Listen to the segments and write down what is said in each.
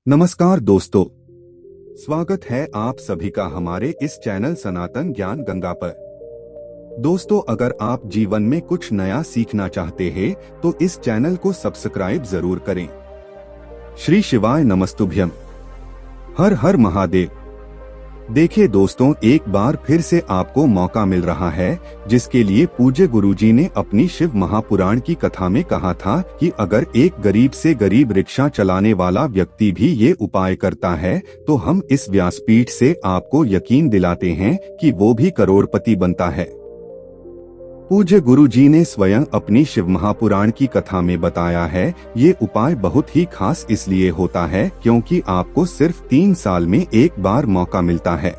नमस्कार दोस्तों, स्वागत है आप सभी का हमारे इस चैनल सनातन ज्ञान गंगा पर। दोस्तों, अगर आप जीवन में कुछ नया सीखना चाहते हैं तो इस चैनल को सब्सक्राइब जरूर करें। श्री शिवाय नमस्तुभ्यम। हर हर महादेव। देखिए दोस्तों, एक बार फिर से आपको मौका मिल रहा है जिसके लिए पूज्य गुरुजी ने अपनी शिव महापुराण की कथा में कहा था कि अगर एक गरीब से गरीब रिक्शा चलाने वाला व्यक्ति भी ये उपाय करता है तो हम इस व्यासपीठ से आपको यकीन दिलाते हैं कि वो भी करोड़पति बनता है। पूज्य गुरुजी ने स्वयं अपनी शिव महापुराण की कथा में बताया है, ये उपाय बहुत ही खास इसलिए होता है क्योंकि आपको सिर्फ 3 साल में एक बार मौका मिलता है।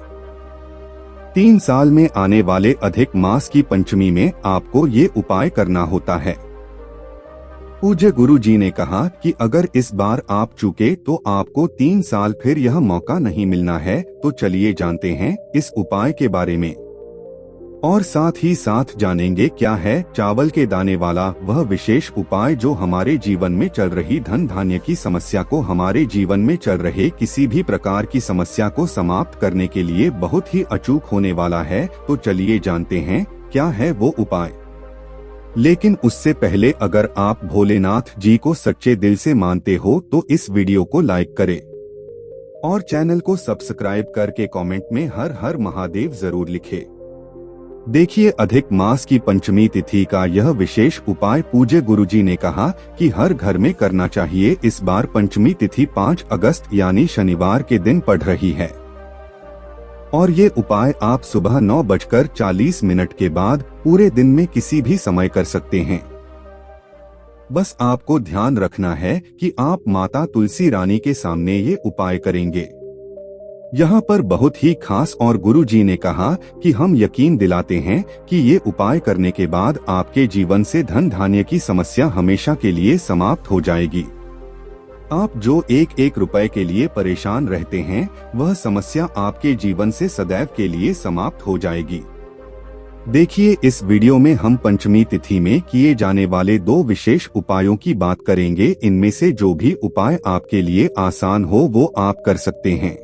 3 साल में आने वाले अधिक मास की पंचमी में आपको ये उपाय करना होता है। पूज्य गुरुजी ने कहा कि अगर इस बार आप चूके तो आपको 3 साल फिर यह मौका नहीं मिलना है। तो चलिए जानते हैं इस उपाय के बारे में और साथ ही साथ जानेंगे क्या है चावल के दाने वाला वह विशेष उपाय जो हमारे जीवन में चल रही धन धान्य की समस्या को, हमारे जीवन में चल रहे किसी भी प्रकार की समस्या को समाप्त करने के लिए बहुत ही अचूक होने वाला है। तो चलिए जानते हैं क्या है वो उपाय। लेकिन उससे पहले अगर आप भोलेनाथ जी को सच्चे दिल से मानते हो तो इस वीडियो को लाइक करें और चैनल को सब्सक्राइब करके कमेंट में हर हर महादेव जरूर लिखें। देखिए, अधिक मास की पंचमी तिथि का यह विशेष उपाय पूज्य गुरुजी ने कहा कि हर घर में करना चाहिए। इस बार पंचमी तिथि 5 अगस्त यानी शनिवार के दिन पड़ रही है और ये उपाय आप सुबह 9:40 के बाद पूरे दिन में किसी भी समय कर सकते हैं। बस आपको ध्यान रखना है कि आप माता तुलसी रानी के सामने ये उपाय करेंगे। यहाँ पर बहुत ही खास और गुरुजी ने कहा कि हम यकीन दिलाते हैं कि ये उपाय करने के बाद आपके जीवन से धन धान्य की समस्या हमेशा के लिए समाप्त हो जाएगी। आप जो एक रुपए के लिए परेशान रहते हैं वह समस्या आपके जीवन से सदैव के लिए समाप्त हो जाएगी। देखिए, इस वीडियो में हम पंचमी तिथि में किए जाने वाले 2 विशेष उपायों की बात करेंगे। इनमें से जो भी उपाय आपके लिए आसान हो वो आप कर सकते हैं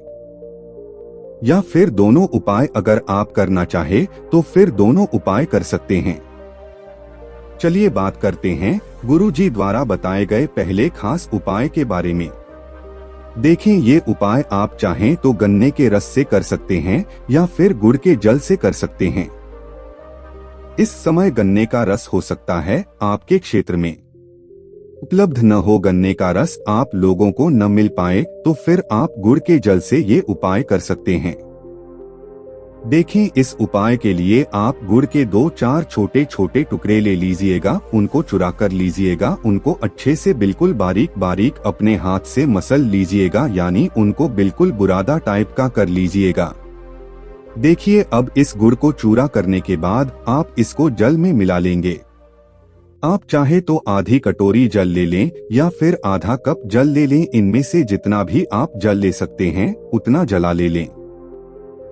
या फिर दोनों उपाय अगर आप करना चाहे तो फिर दोनों उपाय कर सकते हैं। चलिए बात करते हैं गुरुजी द्वारा बताए गए पहले खास उपाय के बारे में। देखें, ये उपाय आप चाहें तो गन्ने के रस से कर सकते हैं या फिर गुड़ के जल से कर सकते हैं। इस समय गन्ने का रस हो सकता है आपके क्षेत्र में उपलब्ध न हो, गन्ने का रस आप लोगों को न मिल पाए तो फिर आप गुड़ के जल से ये उपाय कर सकते हैं। देखें, इस उपाय के लिए आप गुड़ के 2-4 छोटे छोटे टुकड़े ले लीजिएगा, उनको चुरा कर लीजिएगा, उनको अच्छे से बिल्कुल बारीक बारीक अपने हाथ से मसल लीजिएगा, यानी उनको बिल्कुल बुरादा टाइप का कर लीजिएगा। देखिए, अब इस गुड़ को चूरा करने के बाद आप इसको जल में मिला लेंगे। आप चाहे तो आधी कटोरी जल ले लें या फिर आधा कप जल ले लें। इनमें से जितना भी आप जल ले सकते हैं उतना जला ले लें।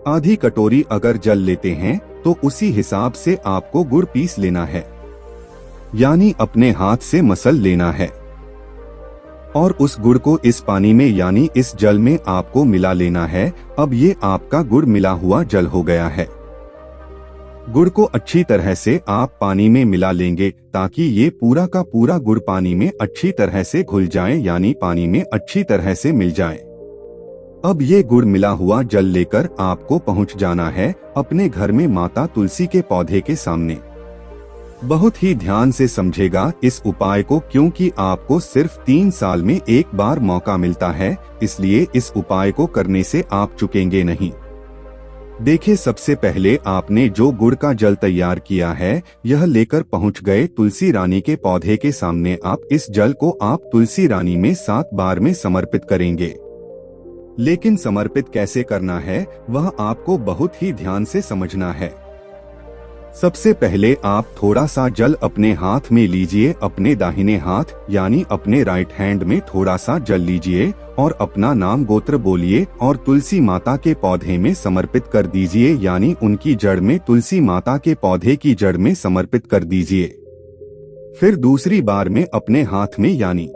आधी कटोरी अगर जल लेते हैं तो उसी हिसाब से आपको गुड़ पीस लेना है, यानी अपने हाथ से मसल लेना है और उस गुड़ को इस पानी में यानी इस जल में आपको मिला लेना है। अब ये आपका गुड़ मिला हुआ जल हो गया है। गुड़ को अच्छी तरह से आप पानी में मिला लेंगे ताकि ये पूरा का पूरा गुड़ पानी में अच्छी तरह से घुल जाए, यानी पानी में अच्छी तरह से मिल जाए। अब ये गुड़ मिला हुआ जल लेकर आपको पहुंच जाना है अपने घर में माता तुलसी के पौधे के सामने। बहुत ही ध्यान से समझेगा इस उपाय को, क्योंकि आपको सिर्फ 3 साल में एक बार मौका मिलता है, इसलिए इस उपाय को करने से आप चुकेंगे नहीं। देखिए, सबसे पहले आपने जो गुड़ का जल तैयार किया है यह लेकर पहुंच गए तुलसी रानी के पौधे के सामने। आप इस जल को आप तुलसी रानी में 7 बार में समर्पित करेंगे। लेकिन समर्पित कैसे करना है वह आपको बहुत ही ध्यान से समझना है। सबसे पहले आप थोड़ा सा जल अपने हाथ में लीजिए, अपने दाहिने हाथ यानी अपने राइट हैंड में थोड़ा सा जल लीजिए और अपना नाम गोत्र बोलिए और तुलसी माता के पौधे में समर्पित कर दीजिए, यानी उनकी जड़ में, तुलसी माता के पौधे की जड़ में समर्पित कर दीजिए। फिर दूसरी बार में अपने हाथ में यानी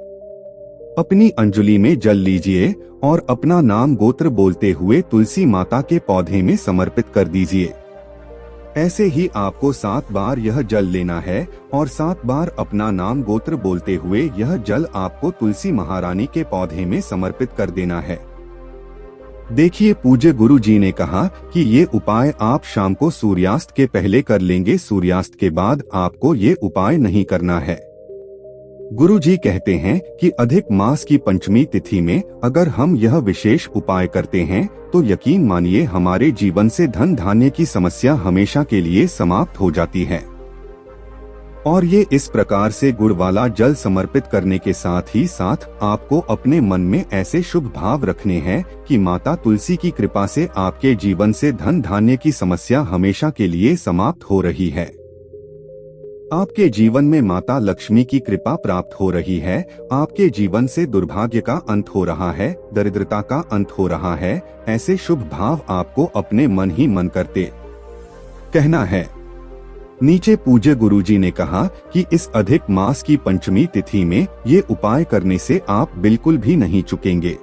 अपनी अंजुलि में जल लीजिए और अपना नाम गोत्र बोलते हुए तुलसी माता के पौधे में समर्पित कर दीजिए। ऐसे ही आपको 7 बार यह जल लेना है और 7 बार अपना नाम गोत्र बोलते हुए यह जल आपको तुलसी महारानी के पौधे में समर्पित कर देना है। देखिए, पूज्य गुरु जी ने कहा कि ये उपाय आप शाम को सूर्यास्त के पहले कर लेंगे, सूर्यास्त के बाद आपको ये उपाय नहीं करना है। गुरु जी कहते हैं कि अधिक मास की पंचमी तिथि में अगर हम यह विशेष उपाय करते हैं तो यकीन मानिए हमारे जीवन से धन धान्य की समस्या हमेशा के लिए समाप्त हो जाती है। और ये इस प्रकार से गुड़ वाला जल समर्पित करने के साथ ही साथ आपको अपने मन में ऐसे शुभ भाव रखने हैं कि माता तुलसी की कृपा से आपके जीवन से धन धान्य की समस्या हमेशा के लिए समाप्त हो रही है। आपके जीवन में माता लक्ष्मी की कृपा प्राप्त हो रही है। आपके जीवन से दुर्भाग्य का अंत हो रहा है, दरिद्रता का अंत हो रहा है। ऐसे शुभ भाव आपको अपने मन ही मन करते कहना है। नीचे पूज्य गुरुजी ने कहा कि इस अधिक मास की पंचमी तिथि में ये उपाय करने से आप बिल्कुल भी नहीं चूकेंगे।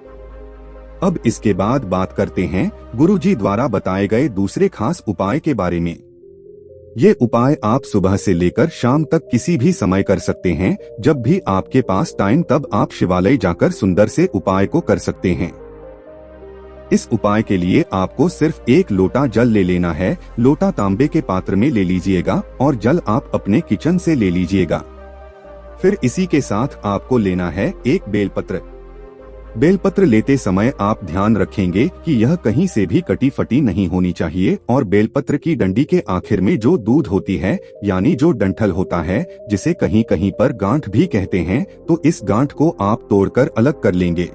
अब इसके बाद बात करते हैं गुरुजी द्वारा बताए गए दूसरे खास उपाय के बारे में। ये उपाय आप सुबह से लेकर शाम तक किसी भी समय कर सकते हैं। जब भी आपके पास टाइम तब आप शिवालय जाकर सुंदर से उपाय को कर सकते हैं। इस उपाय के लिए आपको सिर्फ 1 लोटा जल ले लेना है। लोटा तांबे के पात्र में ले लीजिएगा और जल आप अपने किचन से ले लीजिएगा। फिर इसी के साथ आपको लेना है 1 बेलपत्र। बेलपत्र लेते समय आप ध्यान रखेंगे कि यह कहीं से भी कटी फटी नहीं होनी चाहिए और बेलपत्र की डंडी के आखिर में जो दूध होती है यानी जो डंठल होता है, जिसे कहीं कहीं पर गांठ भी कहते हैं, तो इस गांठ को आप तोड़कर अलग कर लेंगे।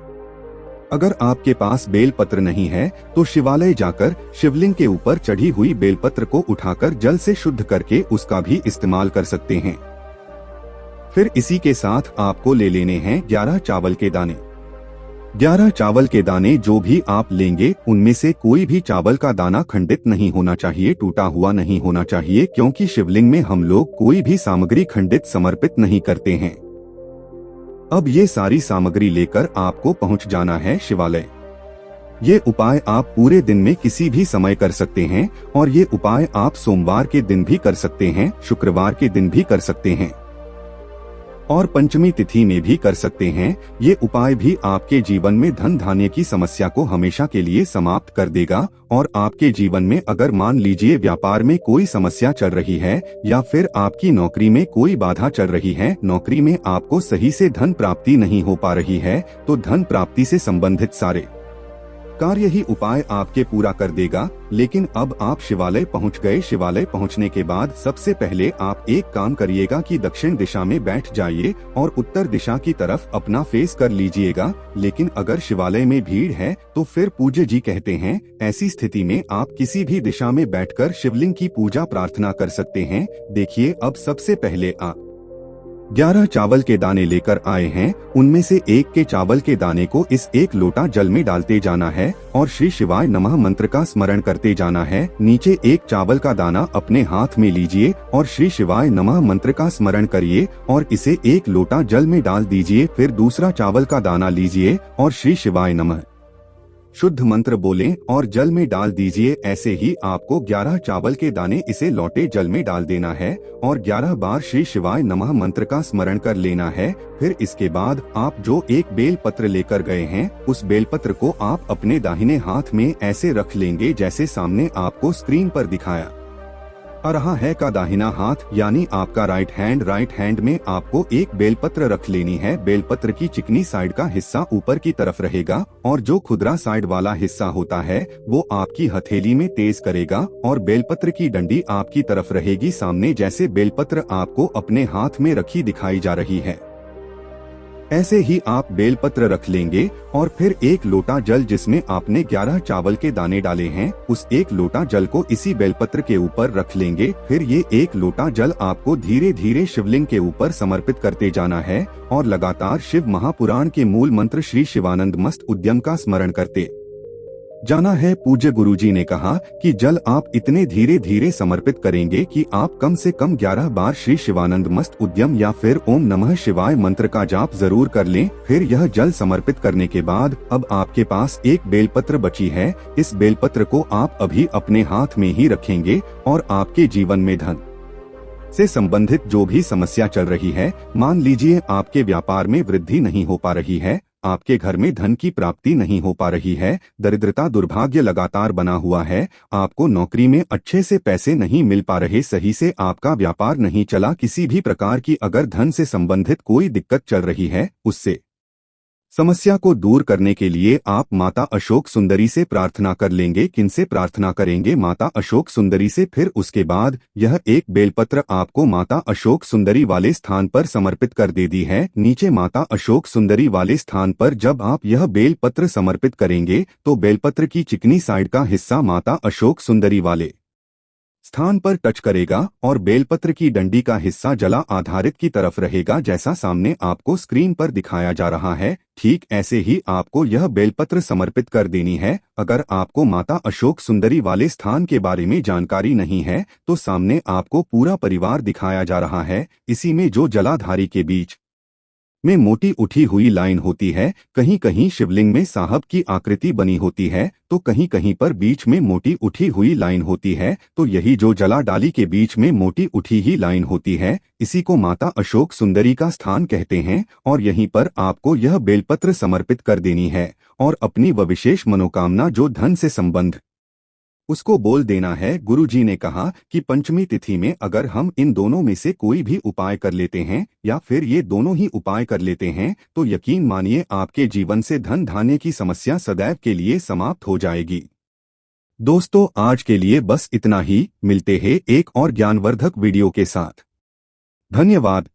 अगर आपके पास बेलपत्र नहीं है तो शिवालय जाकर शिवलिंग के ऊपर चढ़ी हुई बेलपत्र को उठाकर जल से शुद्ध करके उसका भी इस्तेमाल कर सकते हैं। फिर इसी के साथ आपको ले लेने हैं 11 चावल के दाने। 11 चावल के दाने जो भी आप लेंगे उनमें से कोई भी चावल का दाना खंडित नहीं होना चाहिए, टूटा हुआ नहीं होना चाहिए, क्योंकि शिवलिंग में हम लोग कोई भी सामग्री खंडित समर्पित नहीं करते हैं। अब ये सारी सामग्री लेकर आपको पहुंच जाना है शिवालय। ये उपाय आप पूरे दिन में किसी भी समय कर सकते हैं और ये उपाय आप सोमवार के दिन भी कर सकते हैं, शुक्रवार के दिन भी कर सकते हैं और पंचमी तिथि में भी कर सकते हैं। ये उपाय भी आपके जीवन में धन धान्य की समस्या को हमेशा के लिए समाप्त कर देगा। और आपके जीवन में अगर मान लीजिए व्यापार में कोई समस्या चल रही है या फिर आपकी नौकरी में कोई बाधा चल रही है, नौकरी में आपको सही से धन प्राप्ति नहीं हो पा रही है, तो धन प्राप्ति से संबंधित सारे कार्य ही उपाय आपके पूरा कर देगा। लेकिन अब आप शिवालय पहुंच गए। शिवालय पहुंचने के बाद सबसे पहले आप एक काम करिएगा कि दक्षिण दिशा में बैठ जाइए और उत्तर दिशा की तरफ अपना फेस कर लीजिएगा। लेकिन अगर शिवालय में भीड़ है तो फिर पूज्य जी कहते हैं ऐसी स्थिति में आप किसी भी दिशा में बैठकर शिवलिंग की पूजा प्रार्थना कर सकते हैं। देखिए, अब सबसे पहले आप 11 चावल के दाने लेकर आए हैं, उनमें से 1 के चावल के दाने को इस 1 लोटा जल में डालते जाना है और श्री शिवाय नमः मंत्र का स्मरण करते जाना है। नीचे 1 चावल का दाना अपने हाथ में लीजिए और श्री शिवाय नमः मंत्र का स्मरण करिए और इसे 1 लोटा जल में डाल दीजिए। फिर दूसरा चावल का दाना लीजिए और श्री शिवाय नमः शुद्ध मंत्र बोलें और जल में डाल दीजिए। ऐसे ही आपको 11 चावल के दाने इसे लौटे जल में डाल देना है और 11 बार श्री शिवाय नमः मंत्र का स्मरण कर लेना है। फिर इसके बाद आप जो 1 बेल पत्र लेकर गए हैं उस बेल पत्र को आप अपने दाहिने हाथ में ऐसे रख लेंगे जैसे सामने आपको स्क्रीन पर दिखाया आ रहा है का दाहिना हाथ यानी आपका राइट हैंड में आपको 1 बेलपत्र रख लेनी है। बेलपत्र की चिकनी साइड का हिस्सा ऊपर की तरफ रहेगा और जो खुदरा साइड वाला हिस्सा होता है वो आपकी हथेली में तेज करेगा और बेलपत्र की डंडी आपकी तरफ रहेगी सामने, जैसे बेलपत्र आपको अपने हाथ में रखी दिखाई जा रही है। ऐसे ही आप बेलपत्र रख लेंगे और फिर 1 लोटा जल जिसमें आपने 11 चावल के दाने डाले हैं उस 1 लोटा जल को इसी बेलपत्र के ऊपर रख लेंगे। फिर ये 1 लोटा जल आपको धीरे धीरे शिवलिंग के ऊपर समर्पित करते जाना है और लगातार शिव महापुराण के मूल मंत्र श्री शिवानंद मस्त उद्यम का स्मरण करते जाना है। पूज्य गुरुजी ने कहा कि जल आप इतने धीरे धीरे समर्पित करेंगे कि आप कम से कम 11 बार श्री शिवानंद मस्त उद्यम या फिर ओम नमः शिवाय मंत्र का जाप जरूर कर लें। फिर यह जल समर्पित करने के बाद अब आपके पास एक बेलपत्र बची है। इस बेलपत्र को आप अभी अपने हाथ में ही रखेंगे और आपके जीवन में धन से संबंधित जो भी समस्या चल रही है, मान लीजिए आपके व्यापार में वृद्धि नहीं हो पा रही है, आपके घर में धन की प्राप्ति नहीं हो पा रही है, दरिद्रता दुर्भाग्य लगातार बना हुआ है, आपको नौकरी में अच्छे से पैसे नहीं मिल पा रहे, सही से आपका व्यापार नहीं चला, किसी भी प्रकार की अगर धन से संबंधित कोई दिक्कत चल रही है, उससे समस्या को दूर करने के लिए आप माता अशोक सुंदरी से प्रार्थना कर लेंगे। किनसे प्रार्थना करेंगे? माता अशोक सुंदरी से। फिर उसके बाद यह एक बेलपत्र आपको माता अशोक सुंदरी वाले स्थान पर समर्पित कर दे दी है। नीचे माता अशोक सुंदरी वाले स्थान पर जब आप यह बेलपत्र समर्पित करेंगे तो बेलपत्र की चिकनी साइड का हिस्सा माता अशोक सुंदरी वाले स्थान पर टच करेगा और बेलपत्र की डंडी का हिस्सा जला आधारित की तरफ रहेगा, जैसा सामने आपको स्क्रीन पर दिखाया जा रहा है। ठीक ऐसे ही आपको यह बेलपत्र समर्पित कर देनी है। अगर आपको माता अशोक सुंदरी वाले स्थान के बारे में जानकारी नहीं है तो सामने आपको पूरा परिवार दिखाया जा रहा है। इसी में जो जलाधारी के बीच में मोटी उठी हुई लाइन होती है, कहीं कहीं शिवलिंग में साहब की आकृति बनी होती है तो कहीं कहीं पर बीच में मोटी उठी हुई लाइन होती है। तो यही जो जला डाली के बीच में मोटी उठी ही लाइन होती है, इसी को माता अशोक सुंदरी का स्थान कहते हैं। और यहीं पर आपको यह बेलपत्र समर्पित कर देनी है और अपनी वह विशेष मनोकामना जो धन से संबंध उसको बोल देना है। गुरुजी ने कहा कि पंचमी तिथि में अगर हम इन दोनों में से कोई भी उपाय कर लेते हैं या फिर ये दोनों ही उपाय कर लेते हैं तो यकीन मानिए आपके जीवन से धन धान्य की समस्या सदैव के लिए समाप्त हो जाएगी। दोस्तों, आज के लिए बस इतना ही। मिलते हैं एक और ज्ञानवर्धक वीडियो के साथ। धन्यवाद।